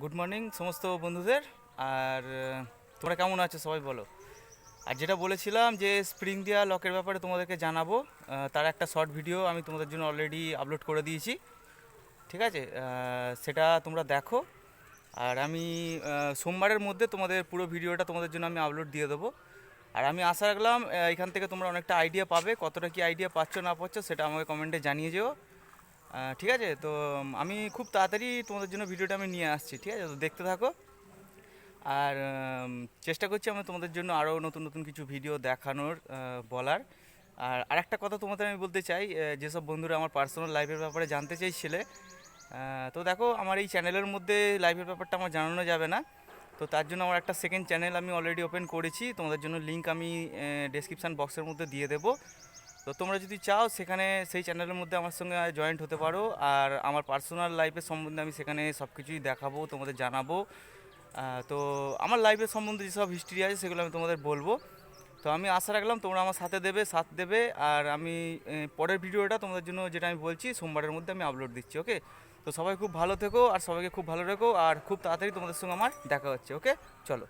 Good morning সমস্ত বন্ধুদের। আর তোমরা কেমন আছো সবাই বলো। আর যেটা বলেছিলাম যে স্প্রিং দেওয়া লকের ব্যাপারে তোমাদেরকে জানাবো, তার একটা শর্ট ভিডিও আমি তোমাদের জন্য অলরেডি আপলোড করে দিয়েছি। ঠিক আছে, সেটা তোমরা দেখো। আর আমি সোমবারের মধ্যে তোমাদের পুরো ভিডিওটা তোমাদের জন্য আমি আপলোড দিয়ে দেবো। আর আমি আশা রাখলাম এখান থেকে তোমরা অনেকটা আইডিয়া পাবে, কতটা কি আইডিয়া পাচ্ছ না পাচ্ছ সেটা আমাকে কমেন্টে জানিয়ে যেও। ঠিক আছে, তো আমি খুব তাড়াতাড়ি তোমাদের জন্য ভিডিওটা আমি নিয়ে আসছি। ঠিক আছে, তো দেখতে থাকো। আর চেষ্টা করছি আমি তোমাদের জন্য আরও নতুন নতুন কিছু ভিডিও দেখানোর, বলার। আর আরেকটা কথা তোমাদের আমি বলতে চাই, যেসব বন্ধুরা আমার পার্সোনাল লাইফের ব্যাপারে জানতে চাইছিলে, তো দেখো আমার এই চ্যানেলের মধ্যে লাইফের ব্যাপারটা আমার জানানো যাবে না। তো তার জন্য আমার একটা সেকেন্ড চ্যানেল আমি অলরেডি ওপেন করেছি, তোমাদের জন্য লিঙ্ক আমি ডেসক্রিপশান বক্সের মধ্যে দিয়ে দেবো। তো তোমরা যদি চাও সেখানে সেই চ্যানেলের মধ্যে আমার সঙ্গে জয়েন্ট হতে পারো। আর আমার পার্সোনাল লাইফের সম্বন্ধে আমি সেখানে সব কিছুই দেখাবো, তোমাদের জানাবো। তো আমার লাইফের সম্বন্ধে যেসব হিস্ট্রি আছে সেগুলো আমি তোমাদের বলবো। তো আমি আশা রাখলাম তোমরা আমার সাথ দেবে। আর আমি পরের ভিডিওটা তোমাদের জন্য যেটা আমি বলছি সোমবারের মধ্যে আমি আপলোড দিচ্ছি। ওকে, তো সবাই খুব ভালো থেকো আর সবাইকে খুব ভালো রেখো। আর খুব তাড়াতাড়ি তোমাদের সঙ্গে আমার দেখা হচ্ছে। ওকে, চলো।